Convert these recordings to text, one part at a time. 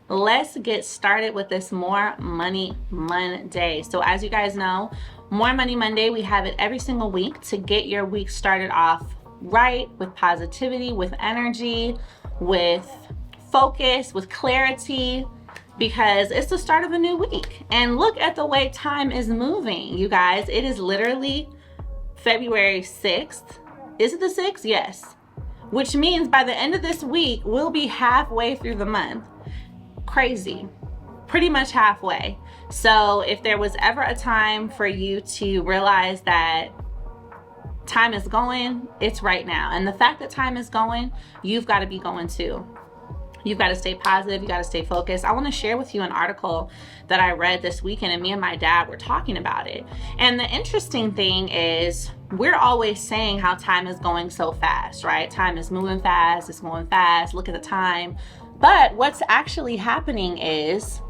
let's get started with this More Money Monday. So as you guys know, More Money Monday, we have it every single week to get your week started off right, with positivity, with energy, with focus, with clarity, because it's the start of a new week. And look at the way time is moving, you guys. It is literally February 6th. Is it the 6th? Yes. Which means by the end of this week, we'll be halfway through the month. Crazy. Pretty much halfway. So if there was ever a time for you to realize that time is going, it's right now. And the fact that time is going, you've got to be going too. You've got to stay positive. You got to stay focused. I want to share with you an article that I read this weekend, and me and my dad were talking about it. And the interesting thing is, we're always saying how time is going so fast, right? Time is moving fast. It's going fast. Look at the time. But what's actually happening is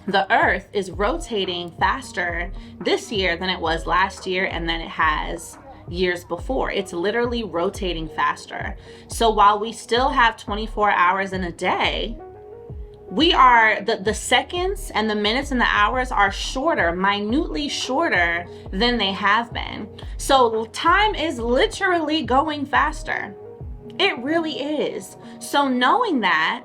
the earth is rotating faster this year than it was last year, and than it has years before. It's literally rotating faster. So while we still have 24 hours in a day, we are, the seconds and the minutes and the hours are shorter, minutely shorter than they have been. So time is literally going faster. It really is. So knowing that,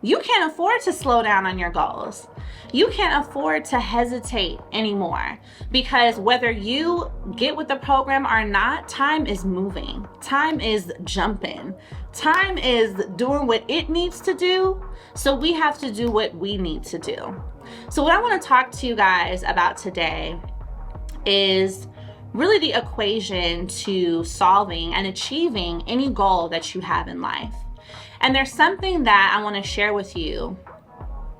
you can't afford to slow down on your goals. You can't afford to hesitate anymore, because whether you get with the program or not, time is moving. Time is jumping. Time is doing what it needs to do. So we have to do what we need to do. So what I want to talk to you guys about today is really the equation to solving and achieving any goal that you have in life. And there's something that I want to share with you.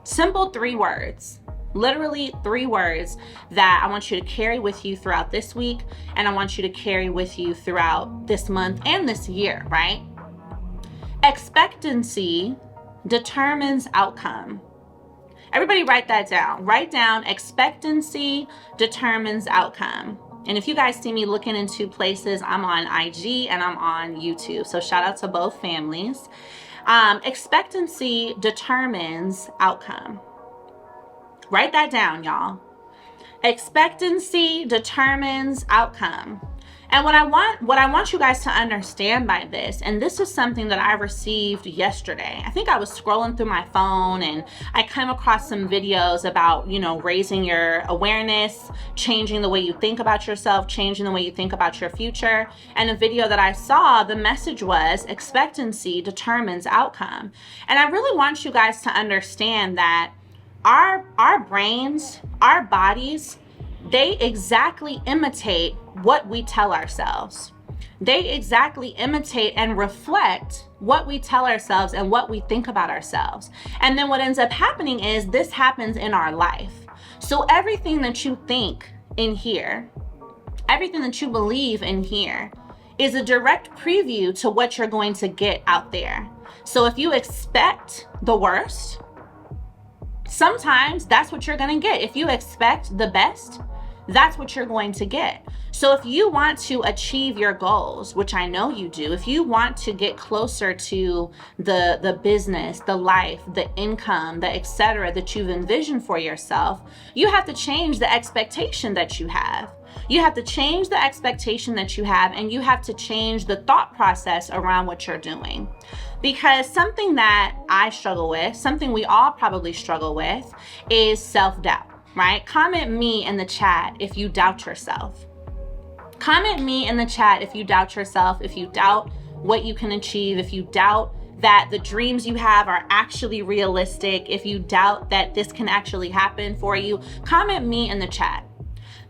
Simple 3 words, literally 3 words that I want you to carry with you throughout this week, and I want you to carry with you throughout this month and this year, right? Expectancy determines outcome. Everybody write that down. Write down, expectancy determines outcome. And if you guys see me looking into places, I'm on IG and I'm on YouTube. So shout out to both families. Expectancy determines outcome. Write that down, y'all. Expectancy determines outcome. And what I want you guys to understand by this, and this is something that I received yesterday. I think I was scrolling through my phone and I came across some videos about, raising your awareness, changing the way you think about yourself, changing the way you think about your future. And a video that I saw, the message was expectancy determines outcome. And I really want you guys to understand that our brains, our bodies, they exactly imitate what we tell ourselves. They exactly imitate and reflect what we tell ourselves and what we think about ourselves. And then what ends up happening is this happens in our life. So everything that you think in here, everything that you believe in here, is a direct preview to what you're going to get out there. So if you expect the worst, sometimes that's what you're going to get. If you expect the best, that's what you're going to get. So if you want to achieve your goals, which I know you do, if you want to get closer to the business, the life, the income, the etc. that you've envisioned for yourself, you have to change the expectation that you have. You have to change the expectation that you have, and you have to change the thought process around what you're doing. Because something that I struggle with, something we all probably struggle with, is self-doubt. Right? Comment me in the chat if you doubt yourself. Comment me in the chat if you doubt yourself, if you doubt what you can achieve, if you doubt that the dreams you have are actually realistic, if you doubt that this can actually happen for you. Comment me in the chat.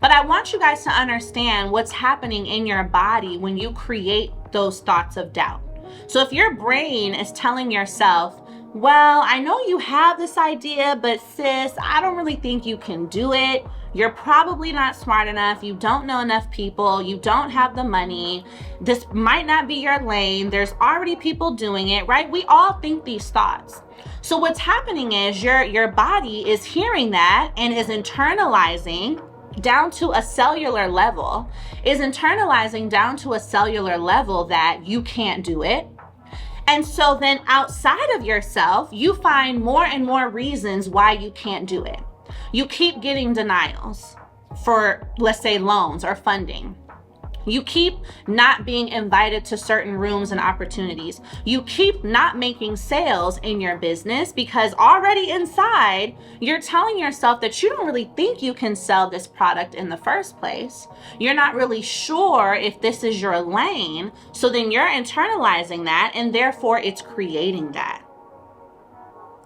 But I want you guys to understand what's happening in your body when you create those thoughts of doubt. So if your brain is telling yourself, well, I know you have this idea, but sis, I don't really think you can do it. You're probably not smart enough. You don't know enough people. You don't have the money. This might not be your lane. There's already people doing it, right? We all think these thoughts. So what's happening is your body is hearing that and is internalizing down to a cellular level, that you can't do it. And so then outside of yourself, you find more and more reasons why you can't do it. You keep getting denials for, let's say, loans or funding. You keep not being invited to certain rooms and opportunities. You keep not making sales in your business because already inside, you're telling yourself that you don't really think you can sell this product in the first place. You're not really sure if this is your lane. So then you're internalizing that, and therefore it's creating that.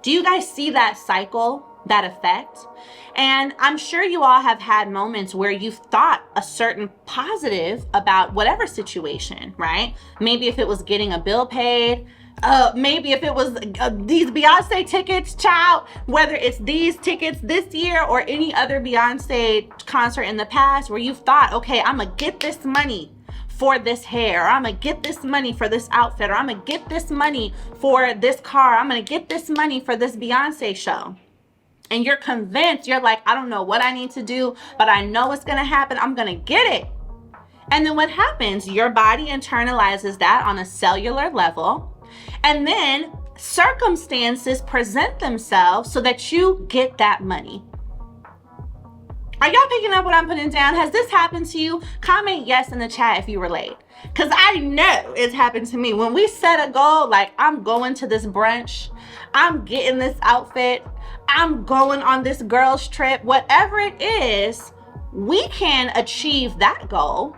Do you guys see that cycle, that effect? And I'm sure you all have had moments where you've thought a certain positive about whatever situation, right? Maybe if it was getting a bill paid, maybe if it was these Beyonce tickets, child, whether it's these tickets this year or any other Beyonce concert in the past where you've thought, okay, I'm gonna get this money for this hair, or I'm gonna get this money for this outfit, or I'm gonna get this money for this car, I'm gonna get this money for this Beyonce show. And you're convinced, you're like, I don't know what I need to do, but I know it's gonna happen, I'm gonna get it. And then what happens? Your body internalizes that on a cellular level, and then circumstances present themselves so that you get that money. Are y'all picking up what I'm putting down? Has this happened to you? Comment yes in the chat if you relate. Because I know it's happened to me. When we set a goal, like I'm going to this brunch, I'm getting this outfit, I'm going on this girls trip, whatever it is, we can achieve that goal.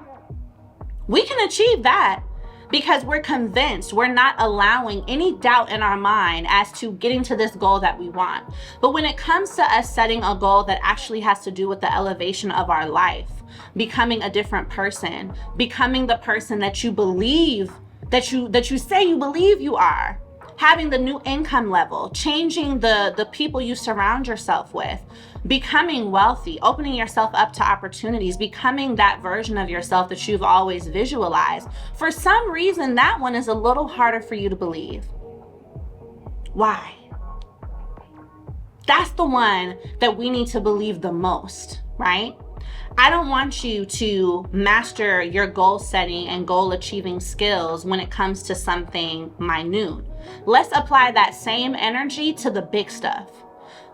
We can achieve that because we're convinced, we're not allowing any doubt in our mind as to getting to this goal that we want. But when it comes to us setting a goal that actually has to do with the elevation of our life, becoming a different person, becoming the person that you believe, that you say you believe you are, having the new income level, changing the people you surround yourself with, becoming wealthy, opening yourself up to opportunities, becoming that version of yourself that you've always visualized. For some reason, that one is a little harder for you to believe. Why? That's the one that we need to believe the most, right? I don't want you to master your goal setting and goal achieving skills when it comes to something minute. Let's apply that same energy to the big stuff.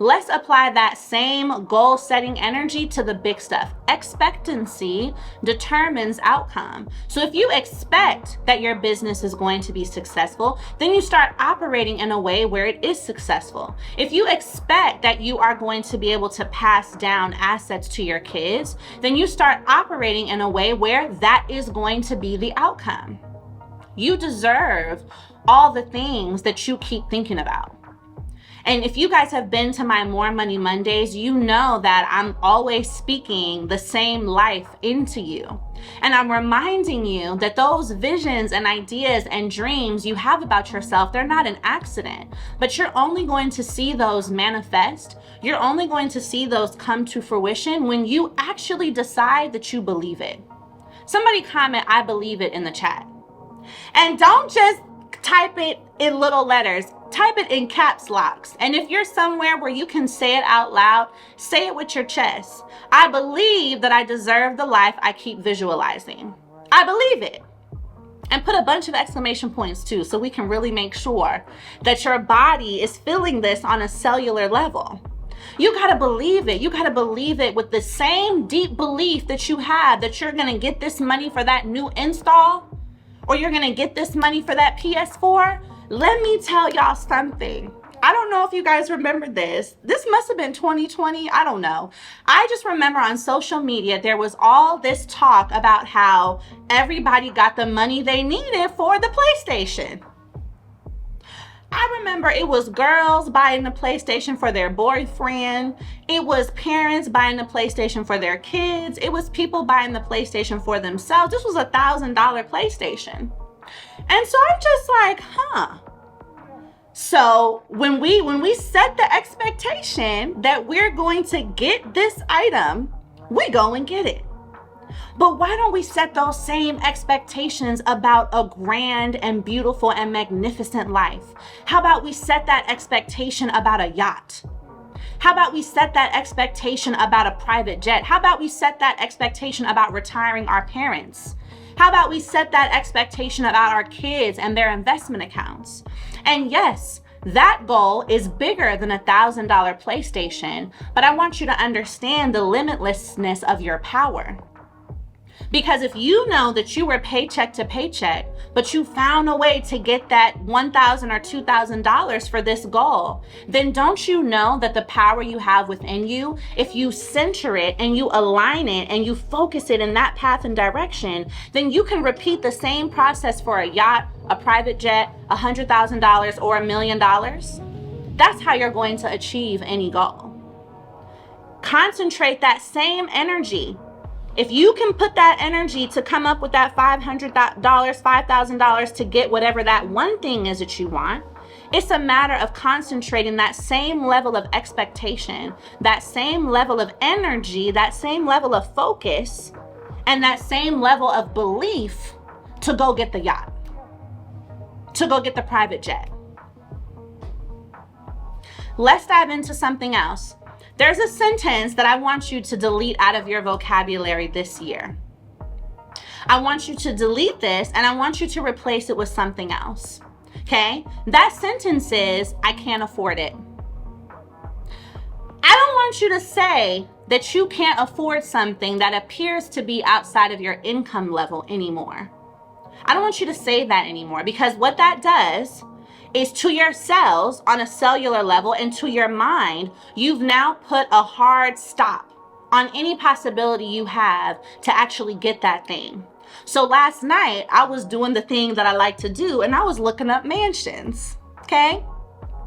Let's apply that same goal setting energy to the big stuff. Expectancy determines outcome. So if you expect that your business is going to be successful, then you start operating in a way where it is successful. If you expect that you are going to be able to pass down assets to your kids, then you start operating in a way where that is going to be the outcome. You deserve all the things that you keep thinking about. And if you guys have been to my More Money Mondays, you know that I'm always speaking the same life into you. And I'm reminding you that those visions and ideas and dreams you have about yourself, they're not an accident, but you're only going to see those manifest. You're only going to see those come to fruition when you actually decide that you believe it. Somebody comment, I believe it, in the chat. And don't just type it in little letters. Type it in caps locks. And if you're somewhere where you can say it out loud, say it with your chest. I believe that I deserve the life I keep visualizing. I believe it. And put a bunch of exclamation points too, so we can really make sure that your body is feeling this on a cellular level. You gotta believe it. You gotta believe it with the same deep belief that you have that you're gonna get this money for that new install, or you're gonna get this money for that PS4. Let me tell y'all something. I don't know if you guys remember this. This must have been 2020. I don't know. I just remember on social media, there was all this talk about how everybody got the money they needed for the PlayStation. I remember it was girls buying the PlayStation for their boyfriend. It was parents buying the PlayStation for their kids. It was people buying the PlayStation for themselves. This was a $1,000 PlayStation. And so I'm just like, So when we set the expectation that we're going to get this item, we go and get it. But why don't we set those same expectations about a grand and beautiful and magnificent life? How about we set that expectation about a yacht? How about we set that expectation about a private jet? How about we set that expectation about retiring our parents? How about we set that expectation about our kids and their investment accounts? And yes, that goal is bigger than $1,000 PlayStation, but I want you to understand the limitlessness of your power. Because if you know that you were paycheck to paycheck, but you found a way to get that $1,000 or $2,000 for this goal, then don't you know that the power you have within you, if you center it and you align it and you focus it in that path and direction, then you can repeat the same process for a yacht, a private jet, $100,000 or $1 million. That's how you're going to achieve any goal. Concentrate that same energy. If you can put that energy to come up with that $500, $5,000 to get whatever that one thing is that you want, it's a matter of concentrating that same level of expectation, that same level of energy, that same level of focus, and that same level of belief to go get the yacht, to go get the private jet. Let's dive into something else. There's a sentence that I want you to delete out of your vocabulary this year. I want you to delete this and I want you to replace it with something else. Okay? That sentence is, I can't afford it. I don't want you to say that you can't afford something that appears to be outside of your income level anymore. I don't want you to say that anymore, because what that does is, to your cells on a cellular level and to your mind, you've now put a hard stop on any possibility you have to actually get that thing. So last night I was doing the thing that I like to do, and I was looking up mansions. Okay?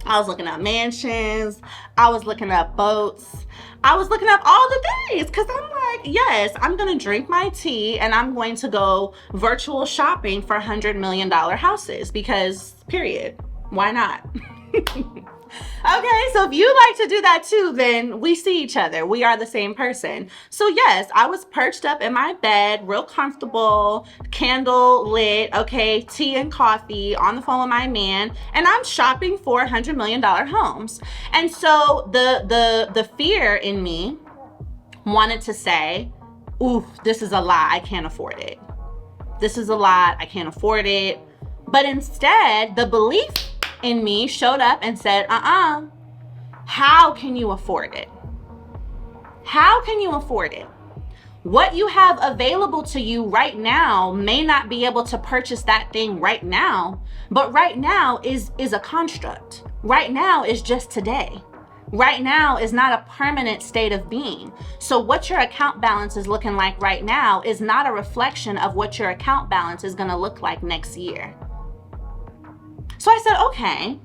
I was looking up mansions. I was looking up boats. I was looking up all the things, because I'm like, yes, I'm going to drink my tea and I'm going to go virtual shopping for $100 million houses, because period. Why not? Okay, so if you like to do that too, then we see each other. We are the same person. So yes, I was perched up in my bed, real comfortable, candle lit, okay, tea and coffee, on the phone with my man, and I'm shopping for $100 million homes. And so the fear in me wanted to say, ooh, this is a lie, I can't afford it. This is a lie, I can't afford it. But instead, the belief in me showed up and said, how can you afford it? How can you afford it? What you have available to you right now may not be able to purchase that thing right now, but right now is a construct. Right now is just today. Right now is not a permanent state of being. So what your account balance is looking like right now is not a reflection of what your account balance is going to look like next year. So I said, okay,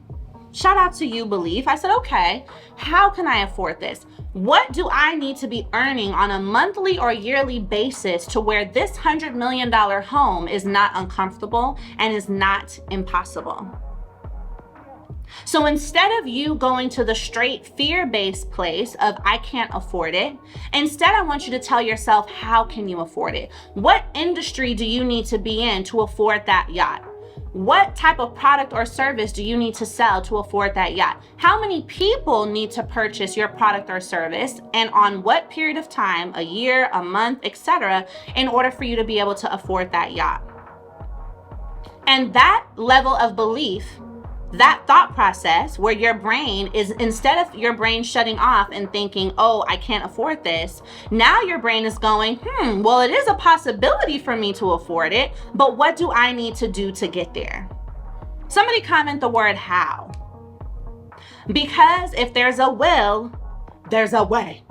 shout out to you, Belief. I said, okay, how can I afford this? What do I need to be earning on a monthly or yearly basis to where this $100 million home is not uncomfortable and is not impossible? So instead of you going to the straight fear-based place of I can't afford it, instead I want you to tell yourself, how can you afford it? What industry do you need to be in to afford that yacht? What type of product or service do you need to sell to afford that yacht? How many people need to purchase your product or service, and on what period of time, a year, a month, etc., in order for you to be able to afford that yacht? And that level of belief, that thought process where your brain is, instead of your brain shutting off and thinking, oh, I can't afford this, now your brain is going, well, it is a possibility for me to afford it, but what do I need to do to get there? Somebody comment the word how. Because if there's a will, there's a way.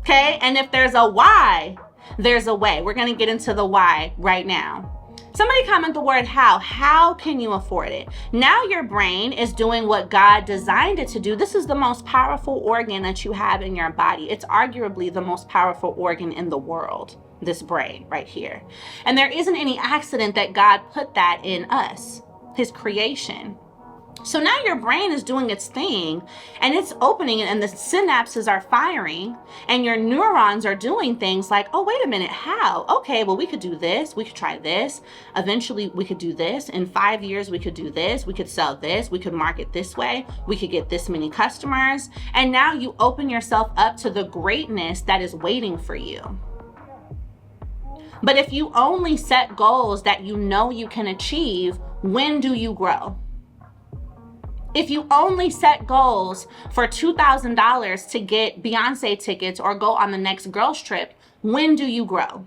Okay? And if there's a why, there's a way. We're going to get into the why right now. Somebody comment the word how. How can you afford it? Now your brain is doing what God designed it to do. This is the most powerful organ that you have in your body. It's arguably the most powerful organ in the world, this brain right here. And there isn't any accident that God put that in us, his creation. So now your brain is doing its thing and it's opening and the synapses are firing and your neurons are doing things like, oh, wait a minute, how? Okay, well, we could do this. We could try this. Eventually we could do this. In 5 years, we could do this. We could sell this. We could market this way. We could get this many customers. And now you open yourself up to the greatness that is waiting for you. But if you only set goals that you know you can achieve, when do you grow? If you only set goals for $2,000 to get Beyonce tickets or go on the next girls trip, when do you grow?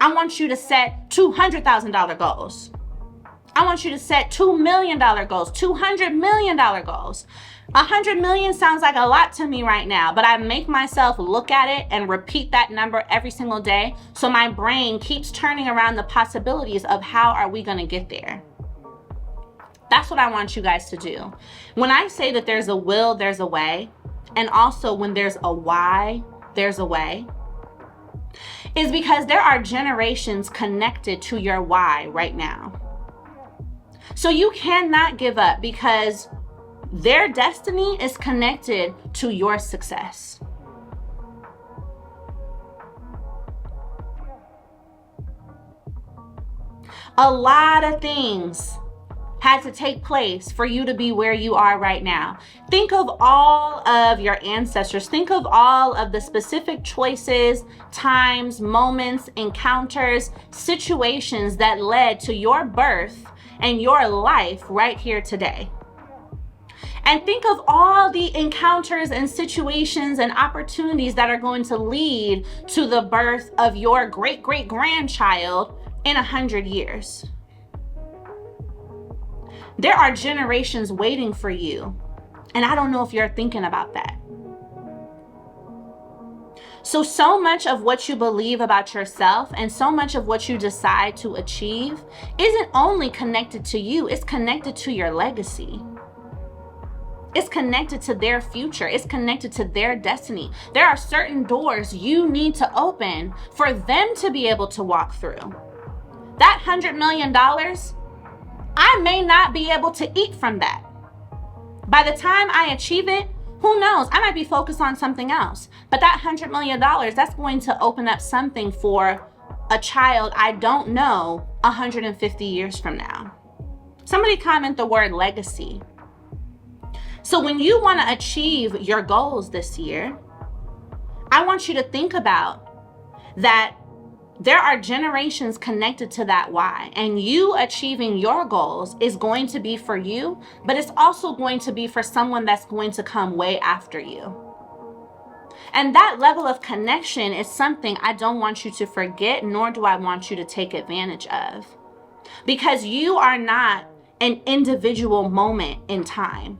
I want you to set $200,000 goals. I want you to set $2 million goals, $200 million goals. 100 million sounds like a lot to me right now, but I make myself look at it and repeat that number every single day, so my brain keeps turning around the possibilities of how are we going to get there. That's what I want you guys to do. When I say that there's a will, there's a way, and also when there's a why, there's a way, is because there are generations connected to your why right now. So you cannot give up, because their destiny is connected to your success. A lot of things had to take place for you to be where you are right now. Think of all of your ancestors. Think of all of the specific choices, times, moments, encounters, situations that led to your birth and your life right here today. And think of all the encounters and situations and opportunities that are going to lead to the birth of your great-great-grandchild in 100 years. There are generations waiting for you, and I don't know if you're thinking about that. So much of what you believe about yourself and so much of what you decide to achieve isn't only connected to you, it's connected to your legacy. It's connected to their future. It's connected to their destiny. There are certain doors you need to open for them to be able to walk through. That $100 million, I may not be able to eat from that. By the time I achieve it, who knows? I might be focused on something else. But that $100 million, that's going to open up something for a child I don't know 150 years from now. Somebody comment the word legacy. So when you want to achieve your goals this year, I want you to think about that there are generations connected to that why, and you achieving your goals is going to be for you, but it's also going to be for someone that's going to come way after you. And that level of connection is something I don't want you to forget, nor do I want you to take advantage of, because you are not an individual moment in time.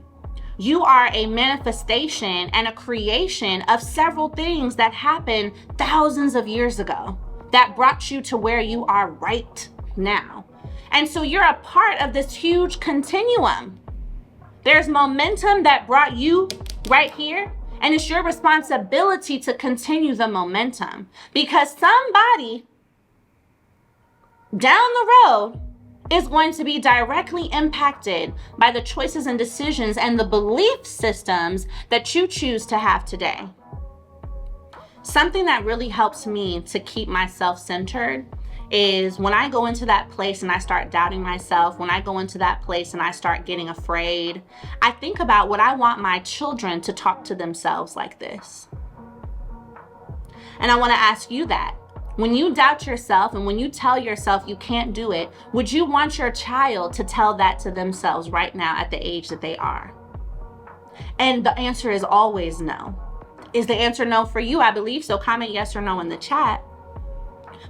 You are a manifestation and a creation of several things that happened thousands of years ago that brought you to where you are right now. And so you're a part of this huge continuum. There's momentum that brought you right here, and it's your responsibility to continue the momentum, because somebody down the road is going to be directly impacted by the choices and decisions and the belief systems that you choose to have today. Something that really helps me to keep myself centered is when I go into that place and I start doubting myself, when I go into that place and I start getting afraid, I think about what I want my children to talk to themselves like this. And I want to ask you that. When you doubt yourself and when you tell yourself you can't do it, would you want your child to tell that to themselves right now at the age that they are? And the answer is always no. Is the answer no for you? I believe so. Comment yes or no in the chat.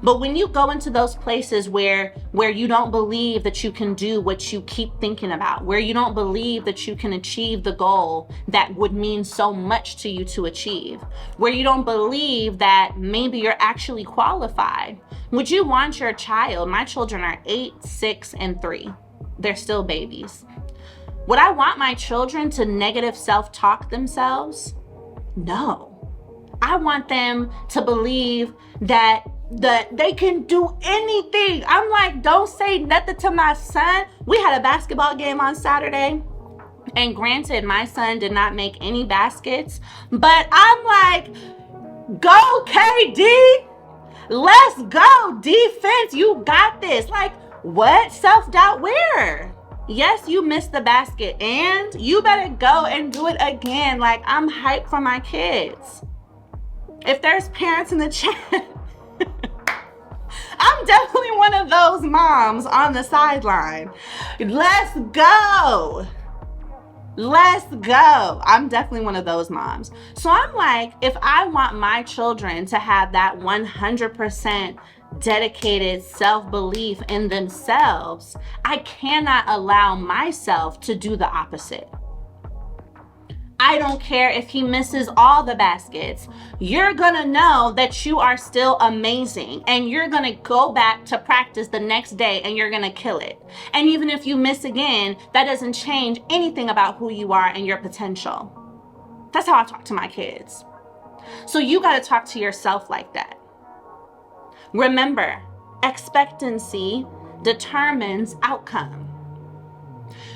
But when you go into those places where you don't believe that you can do what you keep thinking about, where you don't believe that you can achieve the goal that would mean so much to you to achieve, where you don't believe that maybe you're actually qualified, would you want your child, my children are 8, 6, and 3. They're still babies. Would I want my children to negative self-talk themselves? No. I want them to believe that they can do anything. I'm like, don't say nothing to my son. We had a basketball game on Saturday, and granted, my son did not make any baskets, but I'm like, go KD, let's go defense, you got this. Like, what? Self-doubt where? Yes, you missed the basket, and you better go and do it again. Like, I'm hyped for my kids. If there's parents in the chat, I'm definitely one of those moms on the sideline. Let's go. Let's go. I'm definitely one of those moms. So I'm like, if I want my children to have that 100% dedicated self-belief in themselves, I cannot allow myself to do the opposite. I don't care if he misses all the baskets. You're gonna know that you are still amazing, and you're gonna go back to practice the next day and you're gonna kill it. And even if you miss again, that doesn't change anything about who you are and your potential. That's how I talk to my kids. So you gotta talk to yourself like that. Remember, expectancy determines outcome.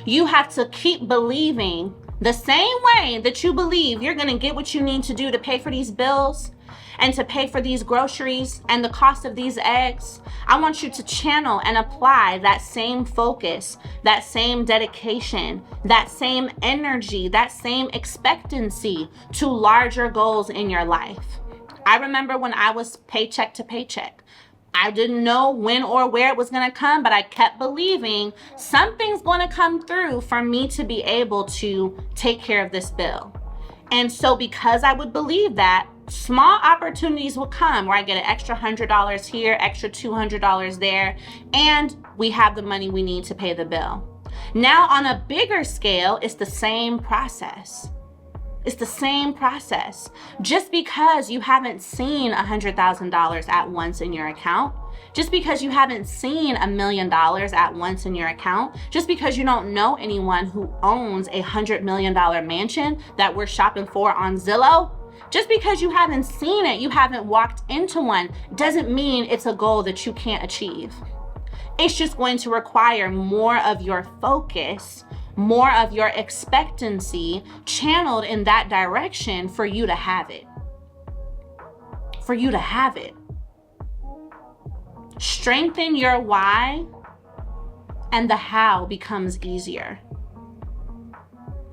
You have to keep believing the same way that you believe you're gonna get what you need to do to pay for these bills and to pay for these groceries and the cost of these eggs. I want you to channel and apply that same focus, that same dedication, that same energy, that same expectancy to larger goals in your life. I remember when I was paycheck to paycheck. I didn't know when or where it was going to come, but I kept believing something's going to come through for me to be able to take care of this bill. And so because I would believe that, small opportunities will come where I get an extra $100 here, extra $200 there, and we have the money we need to pay the bill. Now on a bigger scale, it's the same process. It's the same process. Just because you haven't seen $100,000 at once in your account, just because you haven't seen $1 million at once in your account, just because you don't know anyone who owns a $100 million mansion that we're shopping for on Zillow, just because you haven't seen it, you haven't walked into one, doesn't mean it's a goal that you can't achieve. It's just going to require more of your focus, more of your expectancy channeled in that direction for you to have it. For you to have it. Strengthen your why, and the how becomes easier.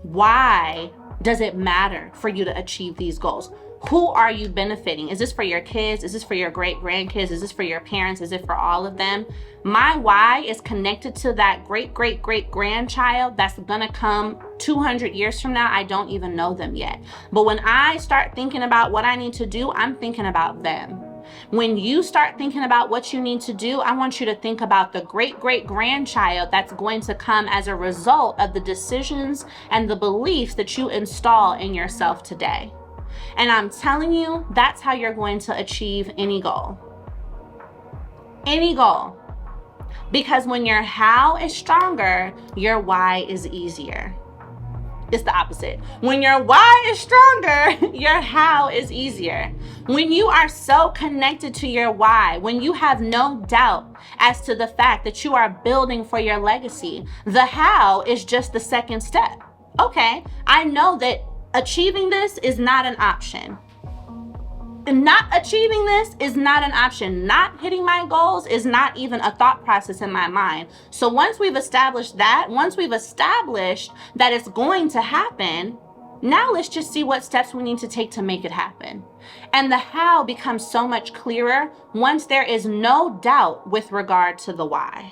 Why does it matter for you to achieve these goals? Who are you benefiting? Is this for your kids? Is this for your great grandkids? Is this for your parents? Is it for all of them? My why is connected to that great grandchild that's gonna come 200 years from now. I don't even know them yet. But when I start thinking about what I need to do, I'm thinking about them. When you start thinking about what you need to do, I want you to think about the great grandchild that's going to come as a result of the decisions and the beliefs that you install in yourself today. And I'm telling you, that's how you're going to achieve any goal. Any goal. Because when your how is stronger, your why is easier. It's the opposite. When your why is stronger, your how is easier. When you are so connected to your why, when you have no doubt as to the fact that you are building for your legacy, the how is just the second step. Okay, I know that achieving this is not an option. Not achieving this is not an option. Not hitting my goals is not even a thought process in my mind. So once we've established that, once we've established that it's going to happen, now let's just see what steps we need to take to make it happen. And the how becomes so much clearer once there is no doubt with regard to the why.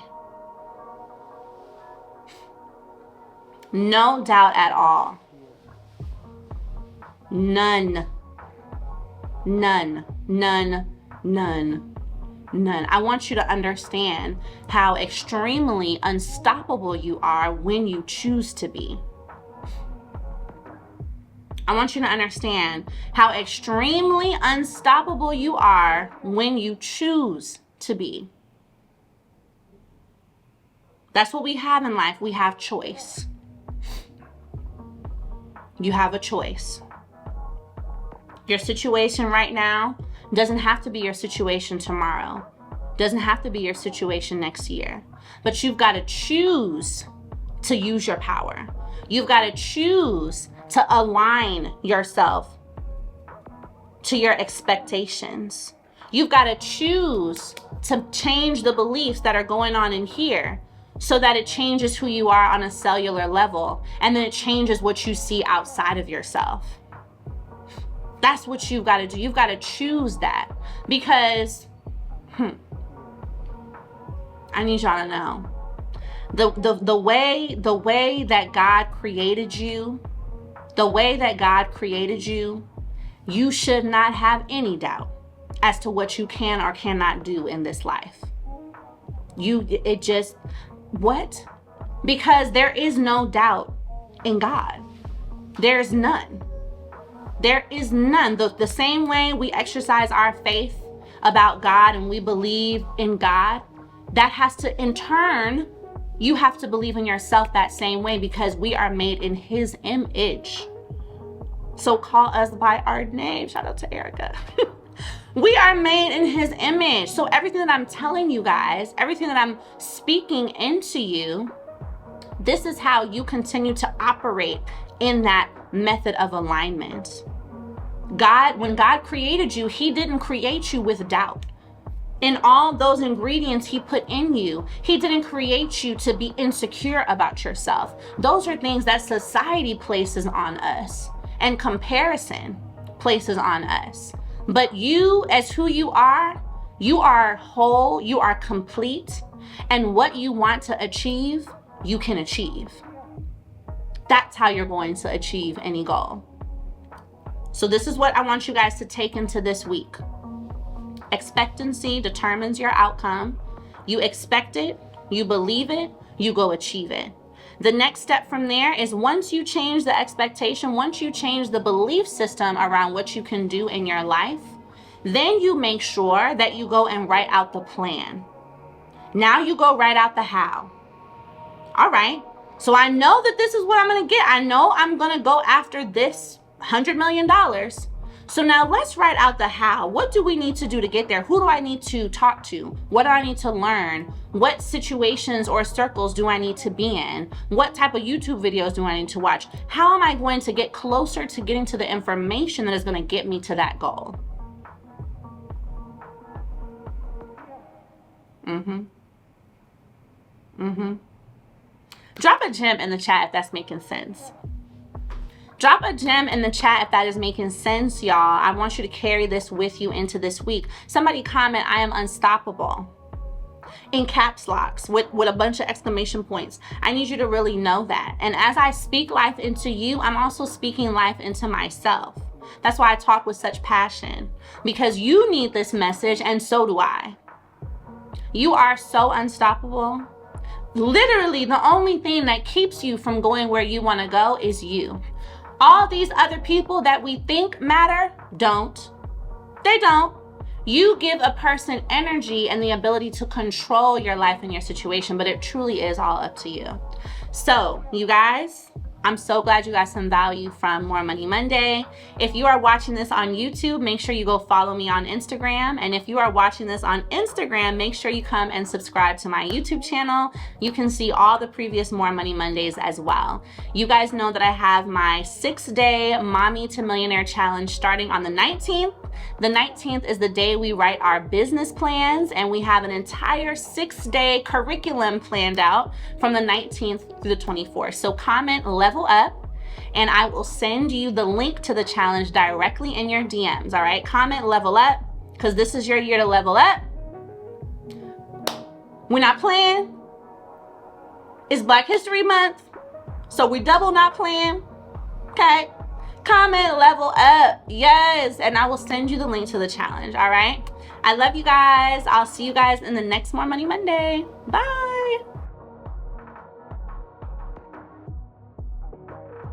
No doubt at all. None. None. I want you to understand how extremely unstoppable you are when you choose to be. I want you to understand how extremely unstoppable you are when you choose to be. That's what we have in life. We have choice. You have a choice. Your situation right now doesn't have to be your situation tomorrow. Doesn't have to be your situation next year. But you've got to choose to use your power. You've got to choose to align yourself to your expectations. You've got to choose to change the beliefs that are going on in here so that it changes who you are on a cellular level, and then it changes what you see outside of yourself. That's what you've got to do. You've got to choose that, because I need y'all to know. The way that God created you, you should not have any doubt as to what you can or cannot do in this life. What? Because there is no doubt in God. There's none. There is none. The same way we exercise our faith about God and we believe in God, that has to, in turn, you have to believe in yourself that same way, because we are made in his image. So call us by our name. Shout out to Erica. We are made in his image. So everything that I'm telling you guys, everything that I'm speaking into you, this is how you continue to operate in that method of alignment. When God created you, he didn't create you with doubt. In all those ingredients he put in you, he didn't create you to be insecure about yourself. Those are things that society places on us and comparison places on us. But you, as who you are whole, you are complete, and what you want to achieve, you can achieve. That's how you're going to achieve any goal. So this is what I want you guys to take into this week. Expectancy determines your outcome. You expect it, you believe it, you go achieve it. The next step from there is, once you change the expectation, once you change the belief system around what you can do in your life, then you make sure that you go and write out the plan. Now you go write out the how. All right, so I know that this is what I'm going to get. I know I'm going to go after this $100 million. So now let's write out the how. What do we need to do to get there? Who do I need to talk to? What do I need to learn? What situations or circles do I need to be in? What type of YouTube videos do I need to watch? How am I going to get closer to getting to the information that is going to get me to that goal? Drop a gem in the chat if that's making sense. Drop a gem in the chat if that is making sense, y'all. I want you to carry this with you into this week. Somebody comment, I am unstoppable, in caps locks with a bunch of exclamation points. I need you to really know that. And as I speak life into you, I'm also speaking life into myself. That's why I talk with such passion, because you need this message and so do I. You are so unstoppable. Literally, the only thing that keeps you from going where you want to go is you. All these other people that we think matter don't. They don't. You give a person energy and the ability to control your life and your situation, but it truly is all up to you. So, you guys, I'm so glad you got some value from More Money Monday. If you are watching this on YouTube, make sure you go follow me on Instagram. And if you are watching this on Instagram, make sure you come and subscribe to my YouTube channel. You can see all the previous More Money Mondays as well. You guys know that I have my 6-day Mommy to Millionaire challenge starting on the 19th. The 19th is the day we write our business plans, and we have an entire 6-day curriculum planned out from the 19th through the 24th. So comment level up, and I will send you the link to the challenge directly in your DMs. All right, comment level up, because this is your year to level up. We're not playing. It's Black History Month, so we double not playing. Okay. Comment level up, yes, and I will send you the link to the challenge. All right, I love you guys. I'll see you guys in the next More Money Monday. Bye.